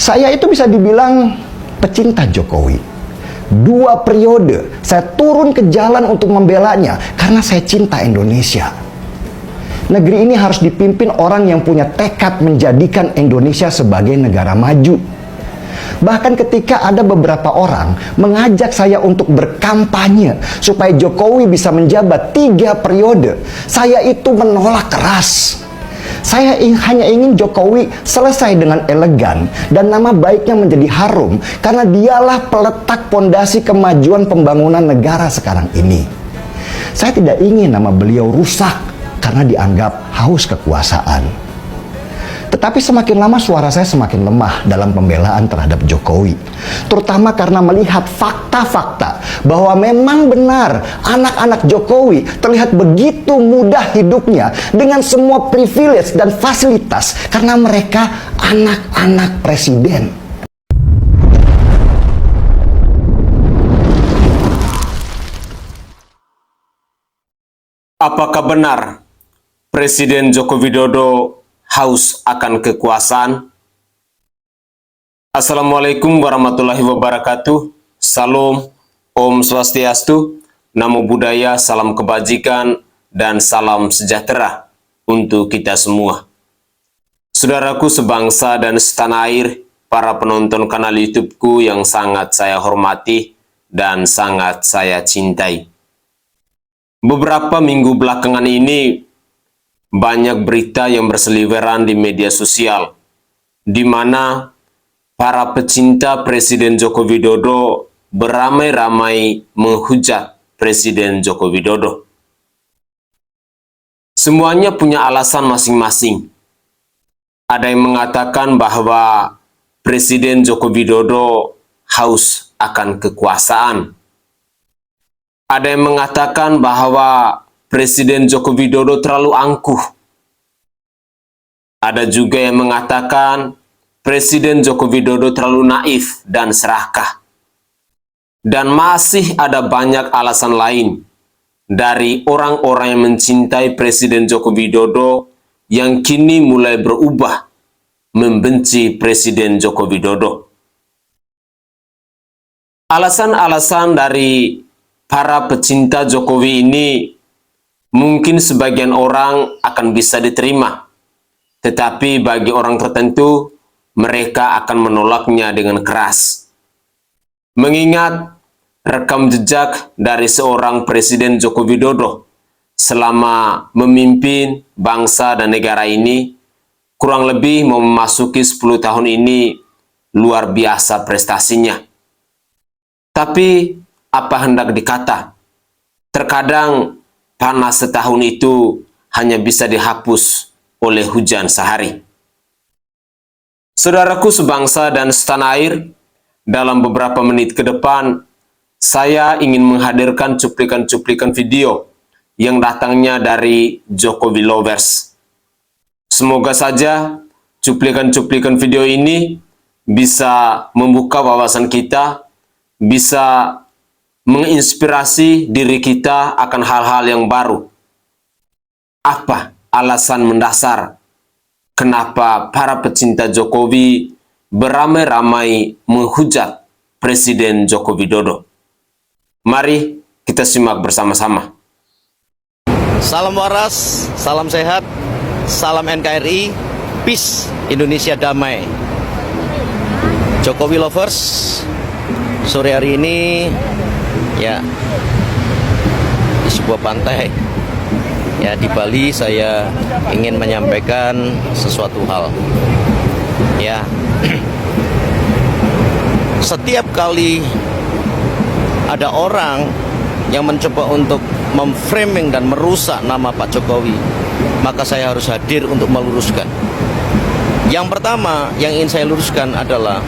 Saya itu bisa dibilang pecinta Jokowi. 2 periode saya turun ke jalan untuk membelanya karena saya cinta Indonesia. Negeri ini harus dipimpin orang yang punya tekad menjadikan Indonesia sebagai negara maju. Bahkan ketika ada beberapa orang mengajak saya untuk berkampanye supaya Jokowi bisa menjabat 3 periode, saya itu menolak keras. Saya hanya ingin Jokowi selesai dengan elegan dan nama baiknya menjadi harum karena dialah peletak pondasi kemajuan pembangunan negara sekarang ini. Saya tidak ingin nama beliau rusak karena dianggap haus kekuasaan. Tetapi semakin lama suara saya semakin lemah dalam pembelaan terhadap Jokowi. Terutama karena melihat fakta-fakta bahwa memang benar anak-anak Jokowi terlihat begitu mudah hidupnya dengan semua privilege dan fasilitas karena mereka anak-anak presiden. Apakah benar Presiden Joko Widodo haus akan kekuasaan? Assalamualaikum warahmatullahi wabarakatuh. Salam, Om Swastiastu, Namo Buddhaya, salam kebajikan, dan salam sejahtera untuk kita semua. Saudaraku sebangsa dan setanah air, para penonton kanal YouTube-ku yang sangat saya hormati dan sangat saya cintai. Beberapa minggu belakangan ini, banyak berita yang berseliweran di media sosial, di mana para pecinta Presiden Joko Widodo beramai-ramai menghujat Presiden Joko Widodo. Semuanya punya alasan masing-masing. Ada yang mengatakan bahwa Presiden Joko Widodo haus akan kekuasaan. Ada yang mengatakan bahwa Presiden Joko Widodo terlalu angkuh. Ada juga yang mengatakan Presiden Joko Widodo terlalu naif dan serakah. Dan masih ada banyak alasan lain dari orang-orang yang mencintai Presiden Joko Widodo yang kini mulai berubah membenci Presiden Joko Widodo. Alasan-alasan dari para pecinta Jokowi ini mungkin sebagian orang akan bisa diterima, tetapi bagi orang tertentu, mereka akan menolaknya dengan keras. Mengingat rekam jejak dari seorang Presiden Joko Widodo selama memimpin bangsa dan negara ini, kurang lebih memasuki 10 tahun ini, luar biasa prestasinya. Tapi, apa hendak dikata? Terkadang panas setahun itu hanya bisa dihapus oleh hujan sehari. Saudaraku sebangsa dan setanah air, dalam beberapa menit ke depan, saya ingin menghadirkan cuplikan-cuplikan video yang datangnya dari Jokowi Lovers. Semoga saja cuplikan-cuplikan video ini bisa membuka wawasan kita, bisa menginspirasi diri kita akan hal-hal yang baru. Apa alasan mendasar kenapa para pecinta Jokowi beramai-ramai menghujat Presiden Joko Widodo? Mari kita simak bersama-sama. Salam waras, salam sehat, salam NKRI, peace, Indonesia damai. Jokowi Lovers, sore hari ini ya di sebuah pantai ya di Bali, saya ingin menyampaikan sesuatu hal ya. Setiap kali ada orang yang mencoba untuk memframing dan merusak nama Pak Jokowi, maka saya harus hadir untuk meluruskan. Yang pertama yang ingin saya luruskan adalah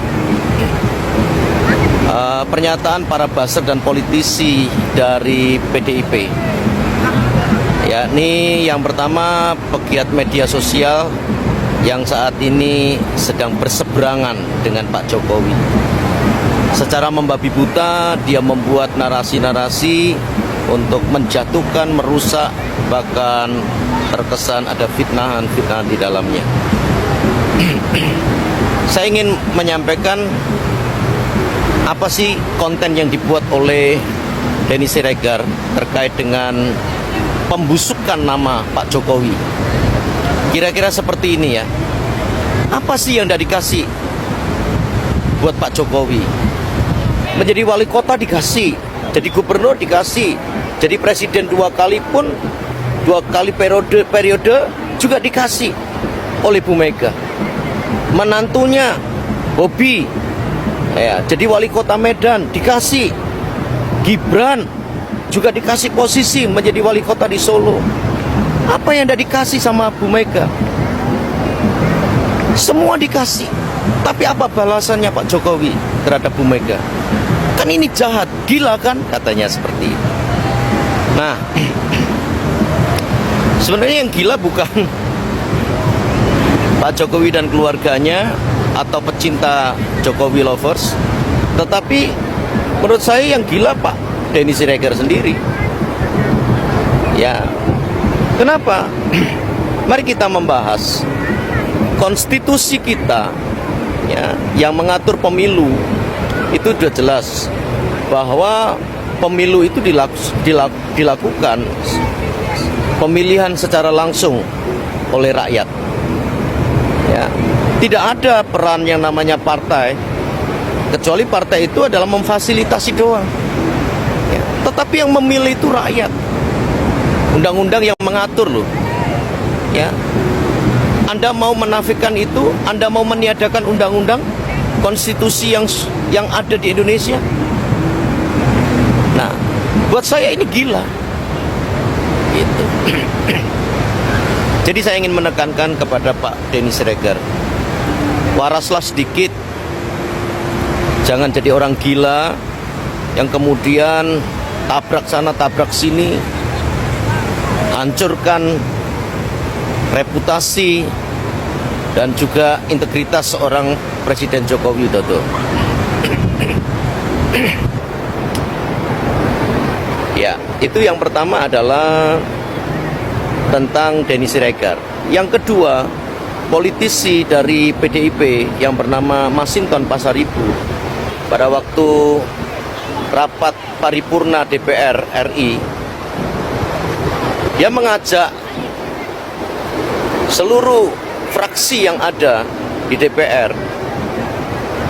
pernyataan para buzzer dan politisi dari PDIP. Yakni yang pertama, pegiat media sosial yang saat ini sedang berseberangan dengan Pak Jokowi. Secara membabi buta, dia membuat narasi-narasi untuk menjatuhkan, merusak, bahkan terkesan ada fitnahan-fitnahan di dalamnya. Saya saya ingin menyampaikan apa sih konten yang dibuat oleh Denny Siregar terkait dengan pembusukan nama Pak Jokowi. Kira-kira seperti ini ya. Apa sih yang tidak dikasih buat Pak Jokowi? Menjadi wali kota dikasih, jadi gubernur dikasih, jadi presiden 2 kali pun 2 kali periode juga dikasih oleh Bu Mega. Menantunya Bobi ya, jadi wali kota Medan dikasih. Gibran juga dikasih posisi menjadi wali kota di Solo. Apa yang tidak dikasih sama Bu Mega? Semua dikasih. Tapi apa balasannya Pak Jokowi terhadap Bu Mega? Kan ini jahat, gila kan? Katanya seperti itu. Nah, sebenarnya yang gila bukan Pak Jokowi dan keluarganya atau pecinta Jokowi lovers, tetapi menurut saya yang gila Pak Denny Siregar sendiri. Ya, kenapa? Mari kita membahas konstitusi kita ya, yang mengatur pemilu itu sudah jelas bahwa pemilu itu dilakukan pemilihan secara langsung oleh rakyat. Ya, tidak ada peran yang namanya partai, kecuali partai itu adalah memfasilitasi doang. Ya, tetapi yang memilih itu rakyat. Undang-undang yang mengatur loh. Ya, Anda mau menafikan itu, Anda mau meniadakan undang-undang konstitusi yang ada di Indonesia. Nah, buat saya ini gila. Gitu. Jadi saya ingin menekankan kepada Pak Denny Siregar, waraslah sedikit, jangan jadi orang gila yang kemudian tabrak sana tabrak sini, hancurkan reputasi dan juga integritas seorang Presiden Joko Widodo. Ya, itu yang pertama adalah tentang Denny Siregar. Yang kedua, politisi dari PDIP yang bernama Masinton Pasaribu pada waktu rapat paripurna DPR RI, dia mengajak seluruh fraksi yang ada di DPR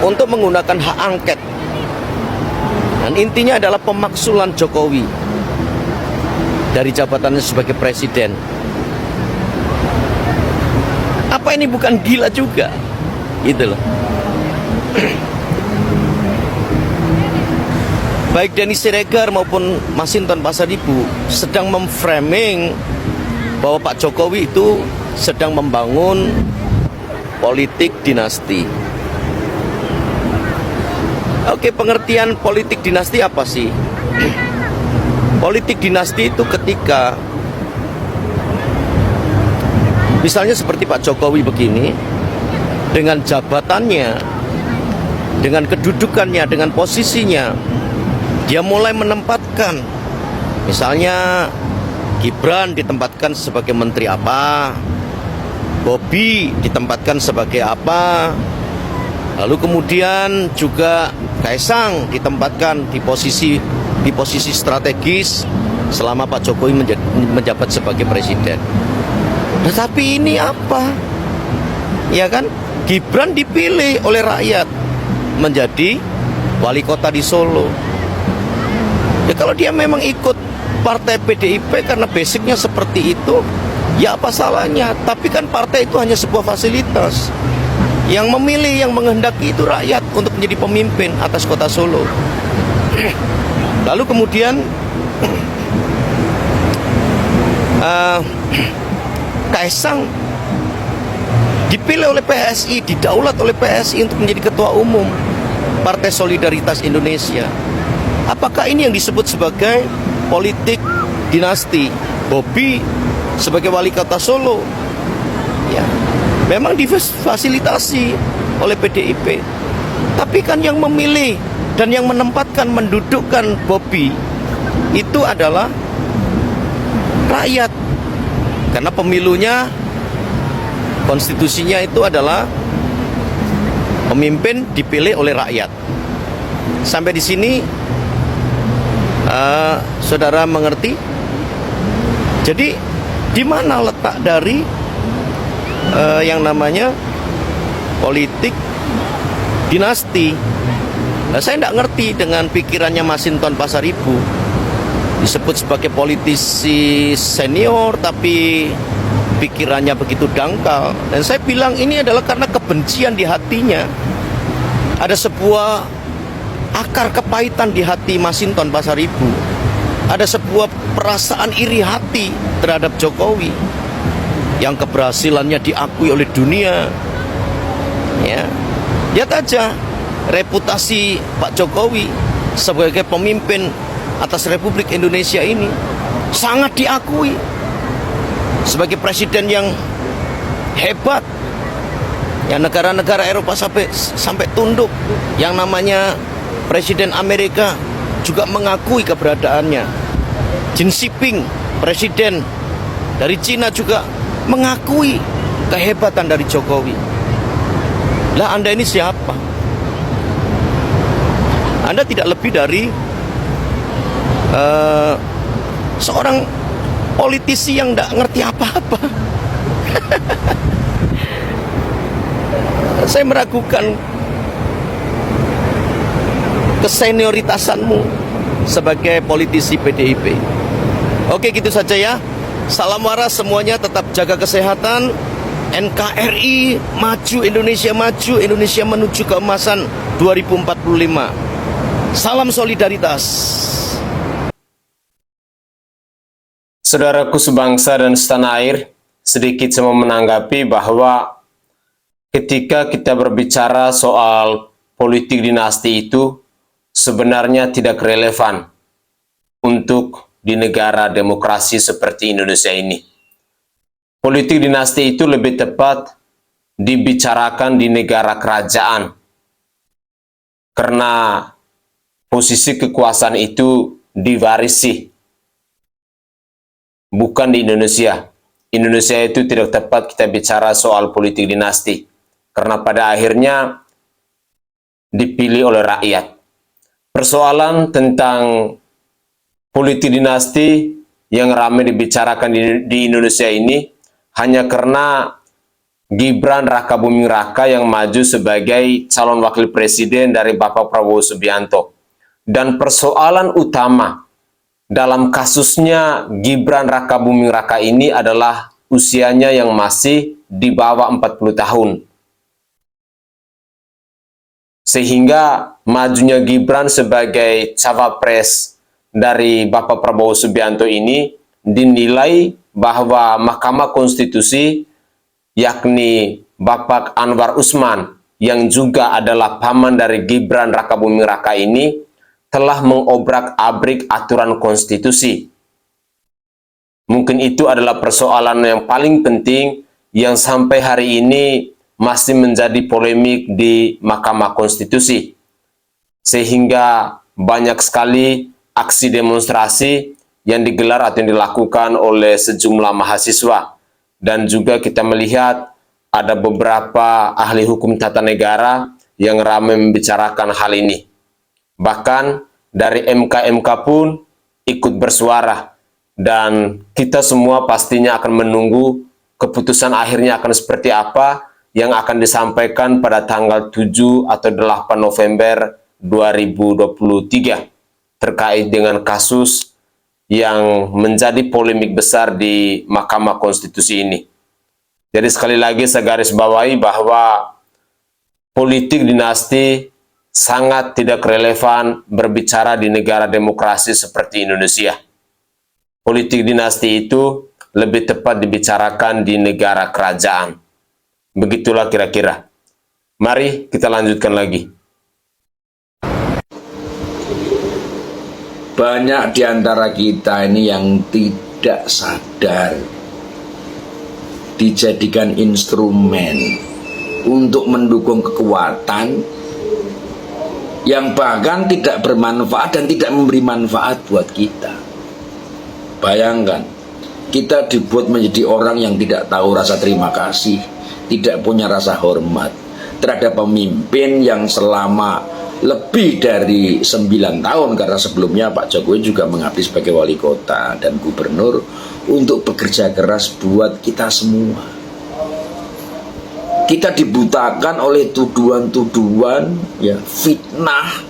untuk menggunakan hak angket. Dan intinya adalah pemaksulan Jokowi dari jabatannya sebagai presiden. Apa ini bukan gila juga? Gitu loh. Baik Denny Siregar maupun Masinton Pasaribu sedang memframing bahwa Pak Jokowi itu sedang membangun politik dinasti. Oke, pengertian politik dinasti apa sih? Politik dinasti itu ketika misalnya seperti Pak Jokowi begini, dengan jabatannya, dengan kedudukannya, dengan posisinya, dia mulai menempatkan, misalnya Gibran ditempatkan sebagai menteri apa, Bobi ditempatkan sebagai apa, lalu kemudian juga Kaisang ditempatkan di posisi strategis selama Pak Jokowi menjabat sebagai presiden. Tetapi ini apa? Ya kan? Gibran dipilih oleh rakyat menjadi wali kota di Solo. Ya kalau dia memang ikut partai PDIP karena basicnya seperti itu, ya apa salahnya? Tapi kan partai itu hanya sebuah fasilitas. Yang memilih, yang menghendaki itu rakyat untuk menjadi pemimpin atas kota Solo. Lalu kemudian Kaisang dipilih oleh PSI, didaulat oleh PSI untuk menjadi ketua umum Partai Solidaritas Indonesia. Apakah ini yang disebut sebagai politik dinasti? Bobi sebagai wali kota Solo, ya, memang difasilitasi oleh PDIP. Tapi kan yang memilih dan yang menempatkan, mendudukkan Bobi itu adalah rakyat. Karena pemilunya, konstitusinya itu adalah Pemimpin dipilih oleh rakyat. Sampai di sini saudara mengerti? Jadi di mana letak dari yang namanya politik dinasti? Nah, saya tidak ngerti dengan pikirannya Masinton Pasaribu. Disebut sebagai politisi senior tapi pikirannya begitu dangkal. Dan saya bilang ini adalah karena kebencian di hatinya. Ada sebuah akar kepahitan di hati Masinton Pasaribu. Ada sebuah perasaan iri hati terhadap Jokowi yang keberhasilannya diakui oleh dunia. Ya, lihat aja reputasi Pak Jokowi sebagai pemimpin atas Republik Indonesia ini sangat diakui sebagai presiden yang hebat. Ya, negara-negara Eropa sampai tunduk. Yang namanya Presiden Amerika juga mengakui keberadaannya. Xi Jinping, presiden dari Cina, juga mengakui kehebatan dari Jokowi. Lah, Anda ini siapa? Anda tidak lebih dari seorang politisi yang tidak ngerti apa-apa. Saya meragukan kesenioritasanmu sebagai politisi PDIP. Oke, gitu saja ya. Salam waras semuanya, tetap jaga kesehatan. NKRI maju, Indonesia menuju keemasan 2045. Salam solidaritas. Saudaraku sebangsa dan setanah air, sedikit saya mau menanggapi bahwa ketika kita berbicara soal politik dinasti itu sebenarnya tidak relevan untuk di negara demokrasi seperti Indonesia ini. Politik dinasti itu lebih tepat dibicarakan di negara kerajaan, karena posisi kekuasaan itu diwarisi, bukan di Indonesia. Indonesia itu tidak tepat kita bicara soal politik dinasti, karena pada akhirnya dipilih oleh rakyat. Persoalan tentang politik dinasti yang ramai dibicarakan di Indonesia ini hanya karena Gibran Rakabuming Raka yang maju sebagai calon wakil presiden dari Bapak Prabowo Subianto. Dan persoalan utama dalam kasusnya Gibran Rakabuming Raka ini adalah usianya yang masih di bawah 40 tahun. Sehingga majunya Gibran sebagai cawapres dari Bapak Prabowo Subianto ini dinilai bahwa Mahkamah Konstitusi, yakni Bapak Anwar Usman yang juga adalah paman dari Gibran Rakabuming Raka ini, telah mengobrak-abrik aturan konstitusi. Mungkin itu adalah persoalan yang paling penting yang sampai hari ini masih menjadi polemik di Mahkamah Konstitusi. Sehingga banyak sekali aksi demonstrasi yang digelar atau yang dilakukan oleh sejumlah mahasiswa. Dan juga kita melihat ada beberapa ahli hukum tata negara yang ramai membicarakan hal ini. Bahkan dari MK-MK pun ikut bersuara. Dan kita semua pastinya akan menunggu keputusan akhirnya akan seperti apa yang akan disampaikan pada tanggal 7 atau 8 November 2023 terkait dengan kasus yang menjadi polemik besar di Mahkamah Konstitusi ini. Jadi sekali lagi saya garis bawahi bahwa politik dinasti sangat tidak relevan berbicara di negara demokrasi seperti Indonesia. Politik dinasti itu lebih tepat dibicarakan di negara kerajaan. Begitulah kira-kira. Mari kita lanjutkan lagi. Banyak di antara kita ini yang tidak sadar dijadikan instrumen untuk mendukung kekuatan yang bahkan tidak bermanfaat dan tidak memberi manfaat buat kita. Bayangkan, kita dibuat menjadi orang yang tidak tahu rasa terima kasih, tidak punya rasa hormat, terhadap pemimpin yang selama lebih dari 9 tahun, karena sebelumnya Pak Jokowi juga mengabdi sebagai wali kota dan gubernur, untuk bekerja keras buat kita semua. Kita dibutakan oleh tuduhan-tuduhan, ya, fitnah,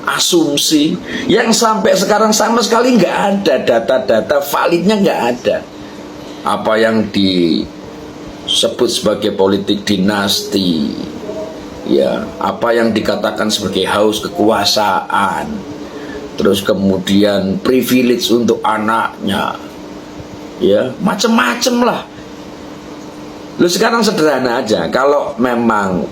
asumsi yang sampai sekarang sama sekali nggak ada data-data validnya, nggak ada. Apa yang disebut sebagai politik dinasti, ya, apa yang dikatakan sebagai haus kekuasaan, terus kemudian privilege untuk anaknya, ya, macem-macem lah. Lu sekarang sederhana aja, kalau memang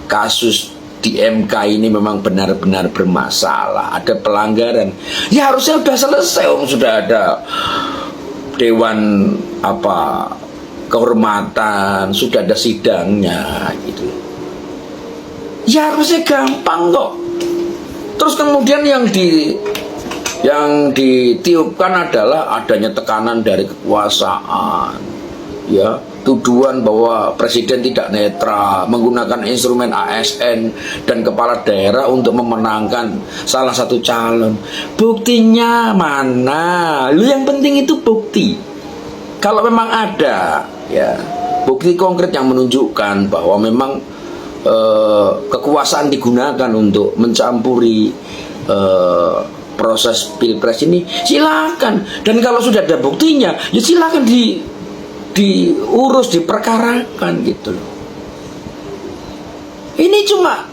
kasus di MK ini memang benar-benar bermasalah, ada pelanggaran, ya harusnya sudah selesai. Sudah ada dewan kehormatan, sudah ada sidangnya gitu. Ya harusnya gampang kok. Terus kemudian yang ditiupkan adalah adanya tekanan dari kekuasaan, ya, tuduhan bahwa presiden tidak netral, menggunakan instrumen ASN dan kepala daerah untuk memenangkan salah satu calon. Buktinya mana? Lu yang penting itu bukti. Kalau memang ada, ya, bukti konkret yang menunjukkan bahwa memang kekuasaan digunakan untuk mencampuri proses pilpres ini, silakan. Dan kalau sudah ada buktinya, ya silakan diurus, diperkarakan gitu loh. Ini cuma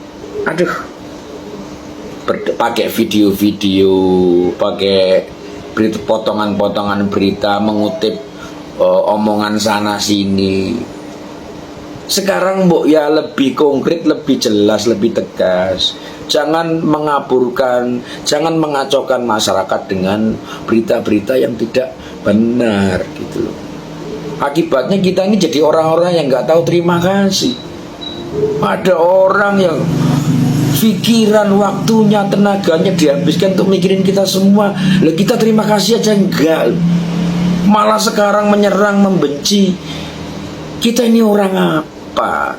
pakai video-video, pakai potongan-potongan berita, mengutip omongan sana sini. Sekarang mbok ya lebih konkret, lebih jelas, lebih tegas. Jangan mengaburkan, jangan mengacaukan masyarakat dengan berita-berita yang tidak benar gitu loh. Akibatnya kita ini jadi orang-orang yang nggak tahu terima kasih. Ada orang yang pikiran, waktunya, tenaganya dihabiskan untuk mikirin kita semua. Lah kita terima kasih aja enggak. Malah sekarang menyerang, membenci. Kita ini orang apa?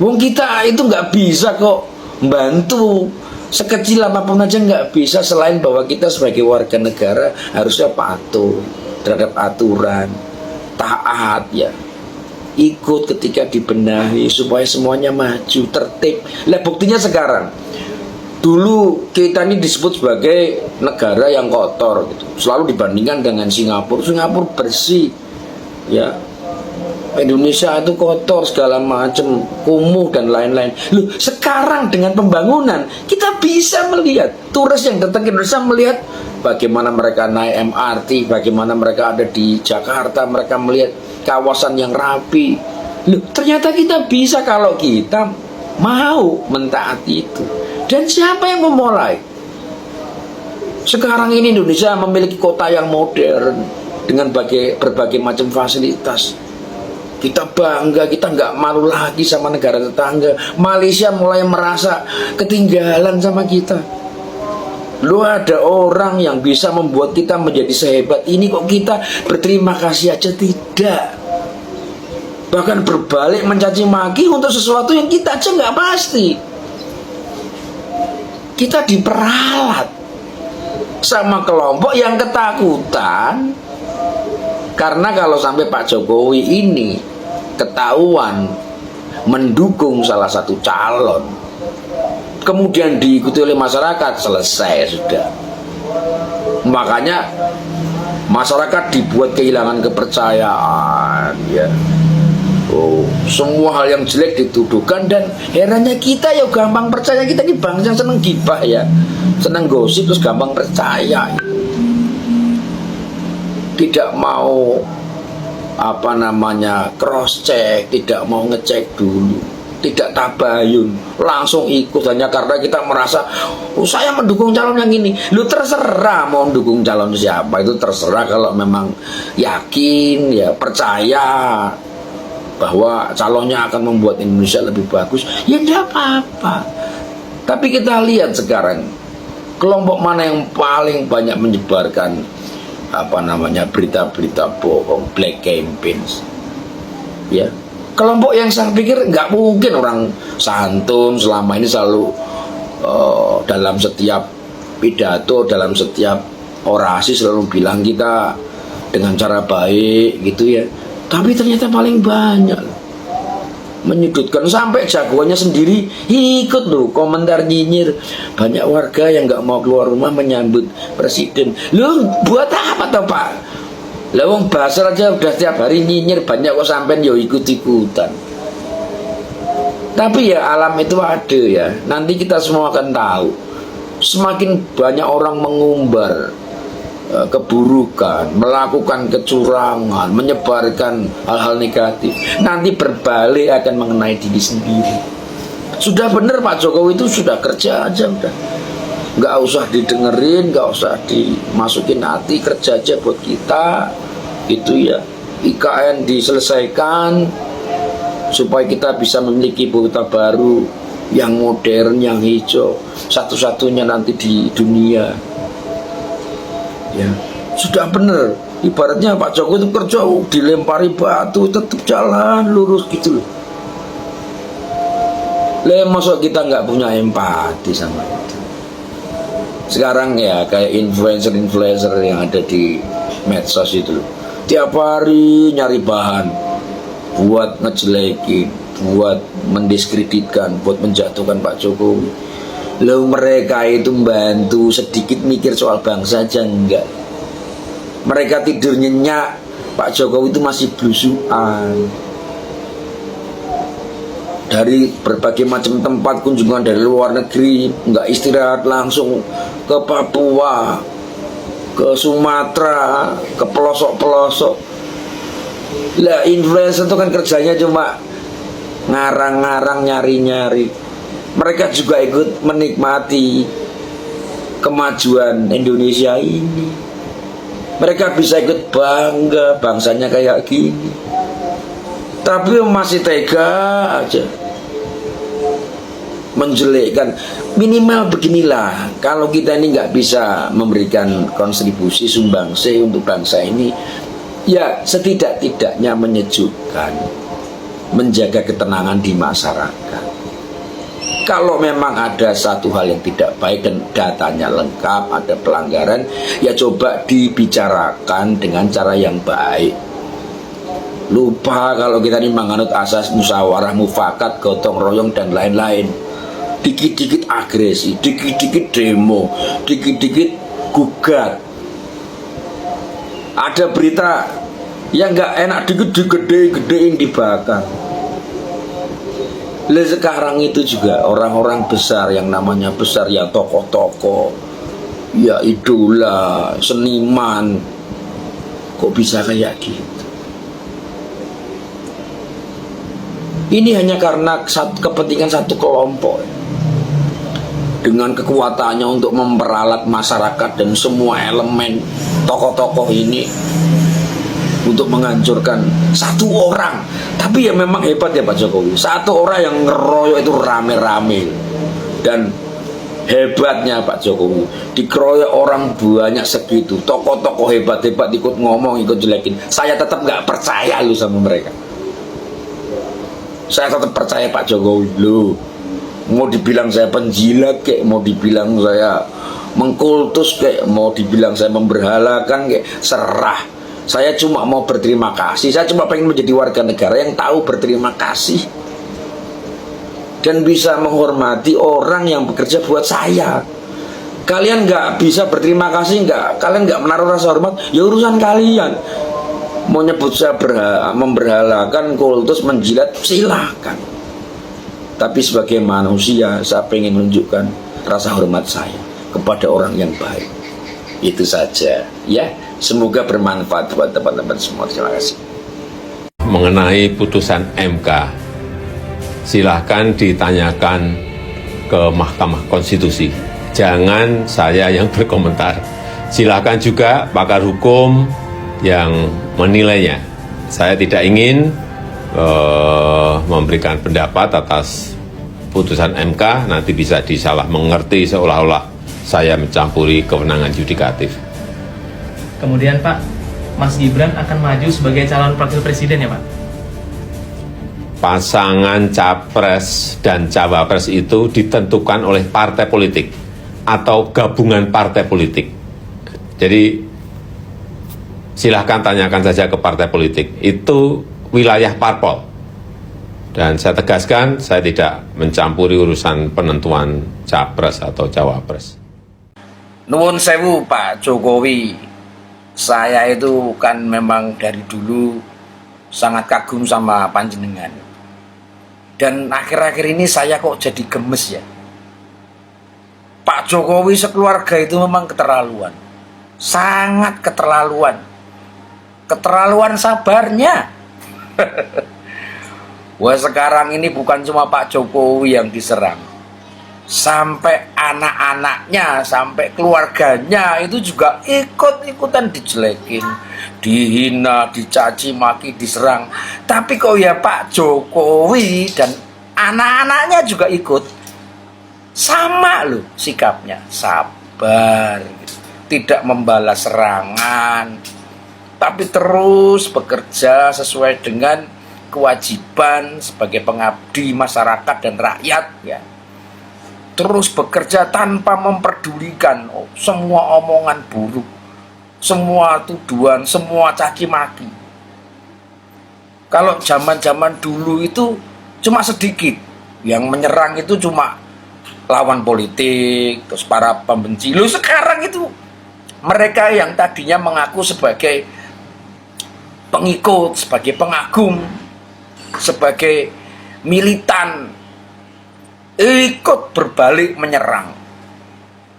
Wong kita itu nggak bisa kok bantu sekecil apapun aja, nggak bisa, selain bahwa kita sebagai warga negara harusnya patuh terhadap aturan, taat, ya, ikut ketika dibenahi supaya semuanya maju, tertib. Lah buktinya sekarang, dulu kita ini disebut sebagai negara yang kotor gitu, selalu dibandingkan dengan Singapura. Singapura bersih, ya, Indonesia itu kotor segala macam, kumuh dan lain-lain. Loh, sekarang dengan pembangunan kita bisa melihat, turis yang datang ke Indonesia melihat bagaimana mereka naik MRT, bagaimana mereka ada di Jakarta, mereka melihat kawasan yang rapi. Loh, ternyata kita bisa kalau kita mau mentaati itu. Dan siapa yang memulai? Sekarang ini Indonesia memiliki kota yang modern dengan berbagai macam fasilitas. Kita bangga, kita nggak malu lagi sama negara tetangga. Malaysia mulai merasa ketinggalan sama kita. Lu ada orang yang bisa membuat kita menjadi sehebat ini, kok kita berterima kasih aja tidak. Bahkan berbalik mencaci maki untuk sesuatu yang kita aja nggak pasti. Kita diperalat sama kelompok yang ketakutan. Karena kalau sampai Pak Jokowi ini ketahuan mendukung salah satu calon, kemudian diikuti oleh masyarakat, selesai sudah. Makanya masyarakat dibuat kehilangan kepercayaan, ya. Oh, semua hal yang jelek dituduhkan, dan herannya kita ya gampang percaya. Kita ini bangsa yang seneng gibah, ya, seneng gosip, terus gampang percaya. Tidak mau cross check, tidak mau ngecek dulu, tidak tabayun, langsung ikut hanya karena kita merasa, oh, saya mendukung calon yang ini. Lu terserah mau mendukung calon siapa, itu terserah. Kalau memang yakin, ya, percaya bahwa calonnya akan membuat Indonesia lebih bagus, ya tidak apa-apa. Tapi kita lihat sekarang kelompok mana yang paling banyak menyebarkan berita-berita bohong, black campaigns, ya. Kelompok yang saya pikir nggak mungkin orang santun selama ini selalu dalam setiap pidato, dalam setiap orasi selalu bilang kita dengan cara baik gitu ya. Tapi ternyata paling banyak menyudutkan, sampai jagoannya sendiri ikut loh komentar nyinyir. Banyak warga yang nggak mau keluar rumah menyambut presiden. Loh, buat apa toh Pak? Lah wong Basel aja udah tiap hari nyinyir, banyak kok sampean yo ikut-ikutan. Tapi ya alam itu ada ya. Nanti kita semua akan tahu. Semakin banyak orang mengumbar keburukan, melakukan kecurangan, menyebarkan hal-hal negatif, nanti berbalik akan mengenai diri sendiri. Sudah benar Pak Jokowi itu sudah kerja aja udah, nggak usah didengerin, nggak usah dimasukin hati, kerja aja buat kita itu ya. IKN diselesaikan supaya kita bisa memiliki ibu kota baru yang modern, yang hijau, satu-satunya nanti di dunia. Ya, sudah benar. Ibaratnya Pak Jokowi itu kerja dilempari batu tetap jalan lurus gitu loh. Masuk kita nggak punya empati sama itu. Sekarang ya kayak influencer yang ada di medsos itu loh. Tiap hari nyari bahan buat ngejelekin, buat mendiskreditkan, buat menjatuhkan Pak Jokowi. Lalu mereka itu membantu sedikit mikir soal bangsa aja enggak. Mereka tidur nyenyak, Pak Jokowi itu masih belusukan. Dari berbagai macam tempat kunjungan dari luar negeri, enggak istirahat, langsung ke Papua, ke Sumatera, ke pelosok-pelosok. Lah influencer itu kan kerjanya cuma ngarang-ngarang, nyari-nyari. Mereka juga ikut menikmati kemajuan Indonesia ini. Mereka bisa ikut bangga bangsanya kayak gini. Tapi masih tega aja menjelekkan. Minimal beginilah, kalau kita ini nggak bisa memberikan kontribusi sumbangsi untuk bangsa ini, ya setidak-tidaknya menyejukkan, menjaga ketenangan di masyarakat. Kalau memang ada satu hal yang tidak baik dan datanya lengkap, ada pelanggaran, ya coba dibicarakan dengan cara yang baik. Lupa kalau kita ini menganut asas musyawarah, mufakat, gotong royong dan lain-lain. Dikit-dikit agresi, dikit-dikit demo, dikit-dikit gugat. Ada berita yang nggak enak dikit digede-gedein, dibakar. Sekarang itu juga orang-orang besar yang namanya besar ya, tokoh-tokoh, ya idola, seniman, kok bisa kayak gitu? Ini hanya karena kepentingan satu kelompok dengan kekuatannya untuk memperalat masyarakat dan semua elemen tokoh-tokoh ini untuk menghancurkan satu orang. Tapi ya memang hebat ya Pak Jokowi, satu orang yang ngeroyok itu rame-rame. Dan hebatnya Pak Jokowi, dikeroyok orang banyak segitu, tokoh-tokoh hebat-hebat ikut ngomong, ikut jelekin. Saya tetap nggak percaya lu sama mereka. Saya tetap percaya Pak Jokowi. Lu mau dibilang saya penjilat kayak, mau dibilang saya mengkultus kayak, mau dibilang saya memberhalakan kayak, serah. Saya cuma mau berterima kasih. Saya cuma pengen menjadi warga negara yang tahu berterima kasih dan bisa menghormati orang yang bekerja buat saya. Kalian nggak bisa berterima kasih, kalian nggak menaruh rasa hormat, ya urusan kalian. Mau nyebut saya memberhalakan, kultus, menjilat, silahkan. Tapi sebagai manusia, saya pengen menunjukkan rasa hormat saya kepada orang yang baik. Itu saja ya. Semoga bermanfaat buat teman-teman semua. Terima kasih. Mengenai putusan MK, silahkan ditanyakan ke Mahkamah Konstitusi. Jangan saya yang berkomentar. Silahkan juga pakar hukum yang menilainya. Saya tidak ingin memberikan pendapat atas putusan MK, nanti bisa disalah mengerti seolah-olah saya mencampuri kewenangan yudikatif. Kemudian Pak, Mas Gibran akan maju sebagai calon wakil presiden ya Pak? pasangan capres dan cawapres itu ditentukan oleh partai politik atau gabungan partai politik. Jadi silahkan tanyakan saja ke partai politik, itu wilayah parpol. Dan saya tegaskan, saya tidak mencampuri urusan penentuan capres atau cawapres. Nuwun sewu Pak Jokowi, saya itu kan memang dari dulu sangat kagum sama panjenengan. Dan akhir-akhir ini saya kok jadi gemes ya. Pak Jokowi sekeluarga itu memang keterlaluan. Sangat keterlaluan. Keterlaluan sabarnya. Wah, sekarang ini bukan cuma Pak Jokowi yang diserang. Sampai anak-anaknya, sampai keluarganya itu juga ikut-ikutan dijelekin, dihina, dicaci maki, diserang. Tapi kok ya Pak Jokowi dan anak-anaknya juga ikut, sama loh sikapnya, sabar, tidak membalas serangan, tapi terus bekerja sesuai dengan kewajiban sebagai pengabdi masyarakat dan rakyat ya. Terus bekerja tanpa memperdulikan semua omongan buruk, semua tuduhan, semua caci maki. Kalau zaman-zaman dulu itu cuma sedikit, yang menyerang itu cuma lawan politik, terus para pembenci. Loh, sekarang itu mereka yang tadinya mengaku sebagai pengikut, sebagai pengagum, sebagai militan, ikut berbalik menyerang.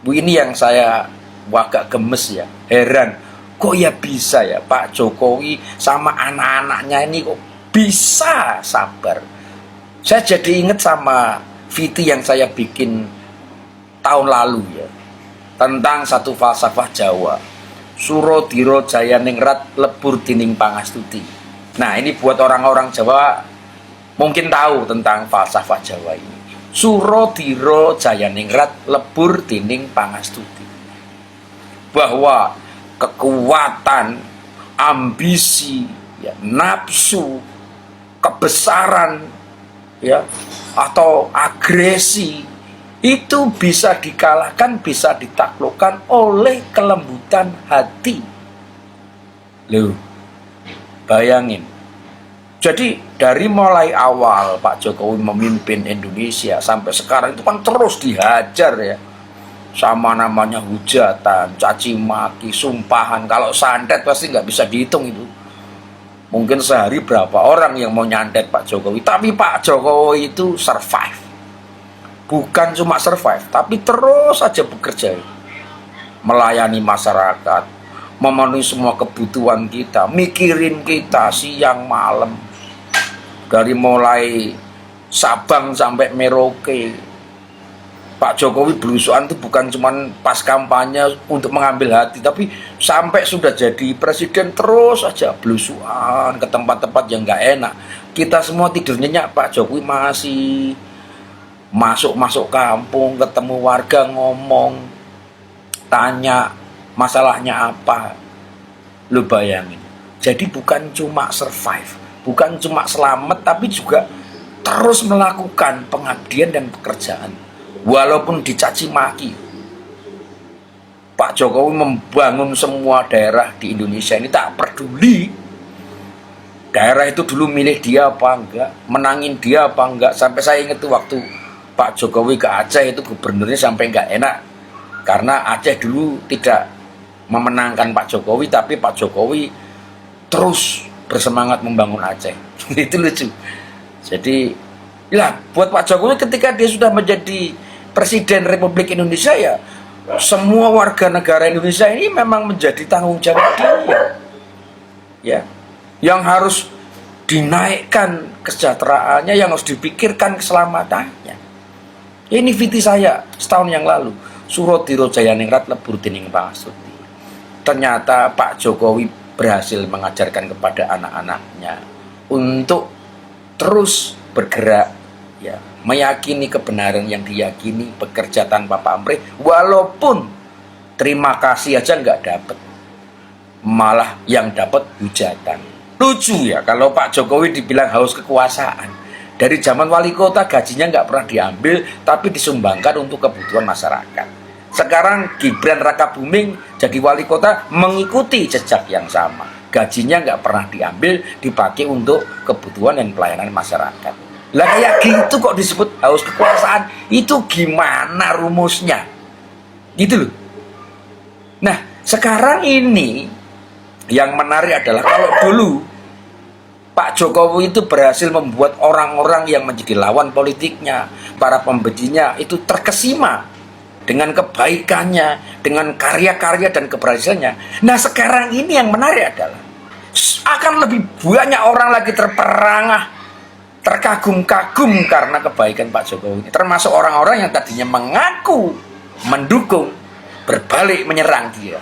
Bu, ini yang saya agak gemes ya, heran. Kok ya bisa ya Pak Jokowi sama anak-anaknya ini kok bisa sabar. Saya jadi ingat sama VT yang saya bikin tahun lalu ya, tentang satu falsafah Jawa. Suro diro jaya ningrat lebur dining pangastuti. Nah, ini buat orang-orang Jawa mungkin tahu tentang falsafah Jawa ini. Suro diro jaya ningrat lebur dining pangastuti. Bahwa kekuatan, ambisi, ya, nafsu, kebesaran, ya, atau agresi itu bisa dikalahkan, bisa ditaklukkan oleh kelembutan hati. Loh, bayangin. Jadi dari mulai awal Pak Jokowi memimpin Indonesia sampai sekarang itu kan terus dihajar ya, sama namanya hujatan, caci maki, sumpahan. Kalau santet pasti nggak bisa dihitung itu. Mungkin sehari berapa orang yang mau nyantet Pak Jokowi. Tapi Pak Jokowi itu survive. Bukan cuma survive, tapi terus saja bekerja, melayani masyarakat, memenuhi semua kebutuhan kita, mikirin kita siang malam. Dari mulai Sabang sampai Merauke, Pak Jokowi berusuhan itu bukan cuma pas kampanye untuk mengambil hati, tapi sampai sudah jadi presiden terus aja belusuan ke tempat-tempat yang nggak enak. Kita semua tidur nyenyak, Pak Jokowi masih masuk kampung, ketemu warga, ngomong, tanya masalahnya apa. Lu bayangin. Jadi bukan cuma survive, bukan cuma selamat, tapi juga terus melakukan pengabdian dan pekerjaan. Walaupun dicaci maki, Pak Jokowi membangun semua daerah di Indonesia ini, tak peduli daerah itu dulu milih dia apa enggak, menangin dia apa enggak. Sampai saya ingat tuh waktu Pak Jokowi ke Aceh itu gubernurnya sampai enggak enak karena Aceh dulu tidak memenangkan Pak Jokowi, tapi Pak Jokowi terus bersemangat membangun Aceh. Itu lucu. Jadi ya buat Pak Jokowi ketika dia sudah menjadi Presiden Republik Indonesia, ya semua warga negara Indonesia ini memang menjadi tanggung jawab dia, ya, yang harus dinaikkan kesejahteraannya, yang harus dipikirkan keselamatannya. Ini visi saya setahun yang lalu. Suro diro jaya ningrat lebur dining pangastuti. Ternyata Pak Jokowi berhasil mengajarkan kepada anak-anaknya untuk terus bergerak, ya, meyakini kebenaran yang diyakini, bekerja tanpa pamrih, walaupun terima kasih aja nggak dapat, malah yang dapat hujatan. Lucu ya kalau Pak Jokowi dibilang haus kekuasaan. Dari zaman wali kota gajinya nggak pernah diambil, tapi disumbangkan untuk kebutuhan masyarakat. Sekarang Gibran Rakabuming jadi wali kota mengikuti jejak yang sama. Gajinya nggak pernah diambil, dipakai untuk kebutuhan dan pelayanan masyarakat. Lah kayak gitu kok disebut haus kekuasaan? Itu gimana rumusnya? Gitu loh. Nah, sekarang ini yang menarik adalah kalau dulu Pak Jokowi itu berhasil membuat orang-orang yang menjadi lawan politiknya, para pembencinya itu terkesima dengan kebaikannya, dengan karya-karya dan keberhasilannya. Nah, sekarang ini yang menarik adalah akan lebih banyak orang lagi terperangah, terkagum-kagum karena kebaikan Pak Jokowi ini. Termasuk orang-orang yang tadinya mengaku mendukung, berbalik menyerang dia.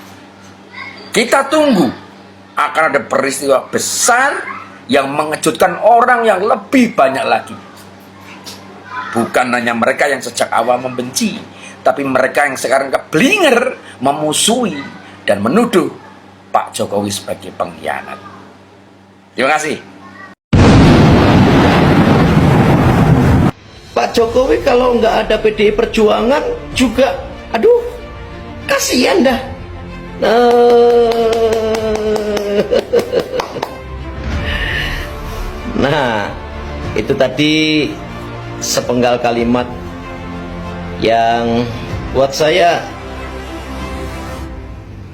Kita tunggu akan ada peristiwa besar yang mengejutkan orang yang lebih banyak lagi. Bukan hanya mereka yang sejak awal membenci, tapi mereka yang sekarang keblinger memusuhi dan menuduh Pak Jokowi sebagai pengkhianat. Terima kasih. Pak Jokowi kalau nggak ada PDI Perjuangan juga, aduh, kasihan dah. Nah, itu tadi sepenggal kalimat yang buat saya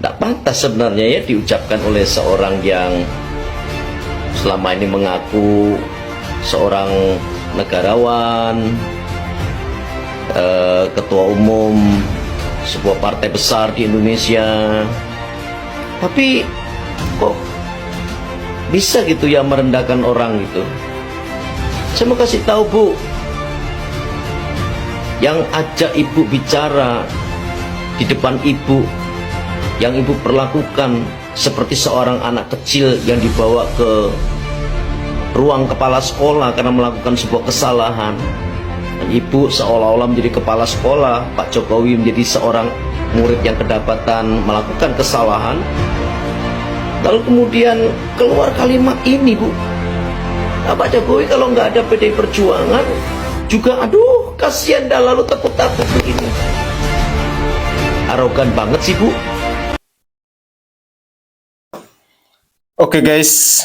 tidak pantas sebenarnya ya diucapkan oleh seorang yang selama ini mengaku seorang negarawan, ketua umum sebuah partai besar di Indonesia, tapi kok bisa gitu ya merendahkan orang gitu. Saya mau kasih tahu Bu, yang ajak ibu bicara di depan ibu, yang ibu perlakukan seperti seorang anak kecil yang dibawa ke ruang kepala sekolah karena melakukan sebuah kesalahan. Dan ibu seolah-olah menjadi kepala sekolah, Pak Jokowi menjadi seorang murid yang kedapatan melakukan kesalahan. Lalu kemudian keluar kalimat ini Bu, Pak Jokowi kalau nggak ada PDI Perjuangan juga, aduh kasihan dah, lalu takut-takut begini. Arogan banget sih Bu. Oke guys,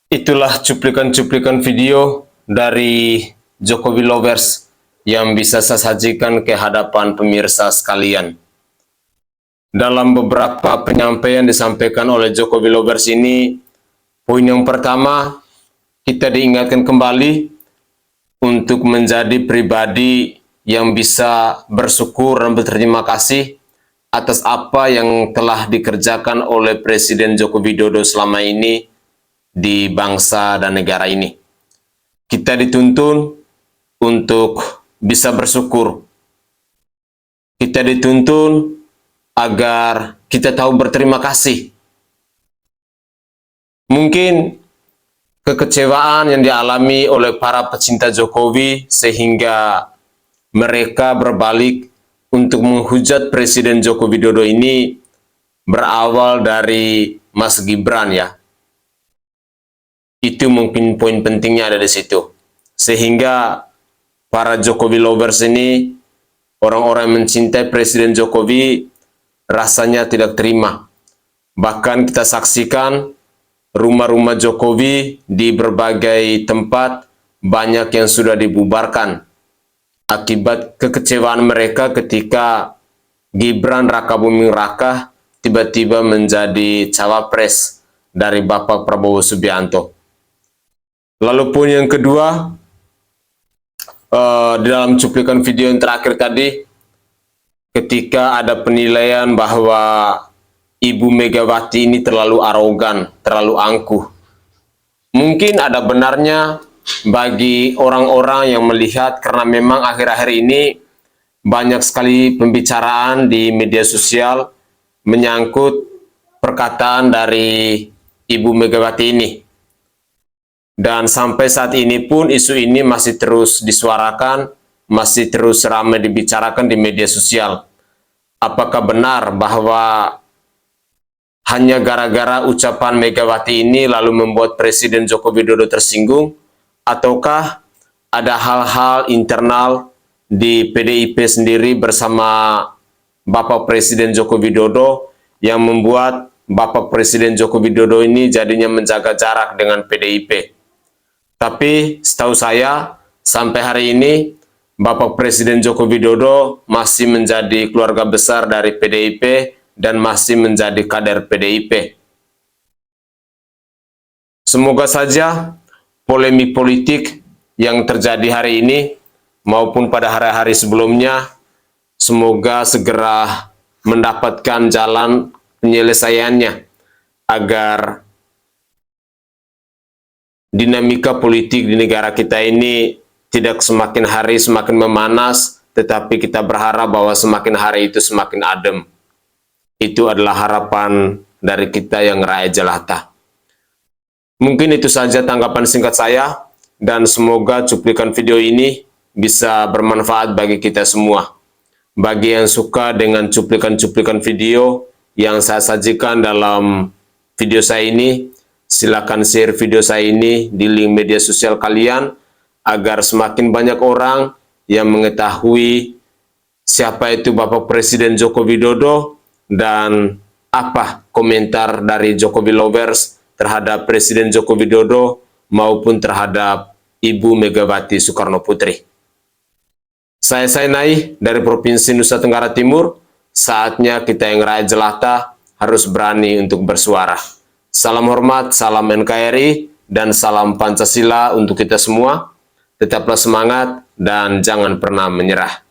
itulah cuplikan-cuplikan video dari Jokowi Lovers yang bisa saya sajikan ke hadapan pemirsa sekalian. Dalam beberapa penyampaian disampaikan oleh Jokowi Lovers ini, poin yang pertama, kita diingatkan kembali untuk menjadi pribadi yang bisa bersyukur dan berterima kasih atas apa yang telah dikerjakan oleh Presiden Joko Widodo selama ini di bangsa dan negara ini. Kita dituntun untuk bisa bersyukur. Kita dituntun agar kita tahu berterima kasih. Mungkin kekecewaan yang dialami oleh para pecinta Jokowi sehingga mereka berbalik untuk menghujat Presiden Joko Widodo ini berawal dari Mas Gibran ya. Itu mungkin poin pentingnya ada di situ. Sehingga para Jokowi Lovers ini, orang-orang yang mencintai Presiden Jokowi, rasanya tidak terima. Bahkan kita saksikan rumah-rumah Jokowi di berbagai tempat banyak yang sudah dibubarkan akibat kekecewaan mereka ketika Gibran Rakabuming Raka tiba-tiba menjadi cawapres dari Bapak Prabowo Subianto. Lalu pun yang kedua, di dalam cuplikan video yang terakhir tadi, ketika ada penilaian bahwa Ibu Megawati ini terlalu arogan, terlalu angkuh. Mungkin ada benarnya bagi orang-orang yang melihat, karena memang akhir-akhir ini banyak sekali pembicaraan di media sosial menyangkut perkataan dari Ibu Megawati ini. Dan sampai saat ini pun isu ini masih terus disuarakan, masih terus ramai dibicarakan di media sosial. Apakah benar bahwa hanya gara-gara ucapan Megawati ini lalu membuat Presiden Joko Widodo tersinggung? Ataukah ada hal-hal internal di PDIP sendiri bersama Bapak Presiden Joko Widodo yang membuat Bapak Presiden Joko Widodo ini jadinya menjaga jarak dengan PDIP. Tapi setahu saya, sampai hari ini Bapak Presiden Joko Widodo masih menjadi keluarga besar dari PDIP dan masih menjadi kader PDIP. Semoga saja polemik politik yang terjadi hari ini maupun pada hari-hari sebelumnya, semoga segera mendapatkan jalan penyelesaiannya agar dinamika politik di negara kita ini tidak semakin hari semakin memanas, tetapi kita berharap bahwa semakin hari itu semakin adem. Itu adalah harapan dari kita yang rakyat jelata. Mungkin itu saja tanggapan singkat saya, dan semoga cuplikan video ini bisa bermanfaat bagi kita semua. Bagi yang suka dengan cuplikan-cuplikan video yang saya sajikan dalam video saya ini, silakan share video saya ini di link media sosial kalian, agar semakin banyak orang yang mengetahui siapa itu Bapak Presiden Joko Widodo dan apa komentar dari Jokowi Lovers terhadap Presiden Joko Widodo maupun terhadap Ibu Megawati Soekarno Putri. Saya Sainai dari Provinsi Nusa Tenggara Timur. Saatnya kita yang rakyat jelata harus berani untuk bersuara. Salam hormat, salam NKRI, dan salam Pancasila untuk kita semua. Tetaplah semangat dan jangan pernah menyerah.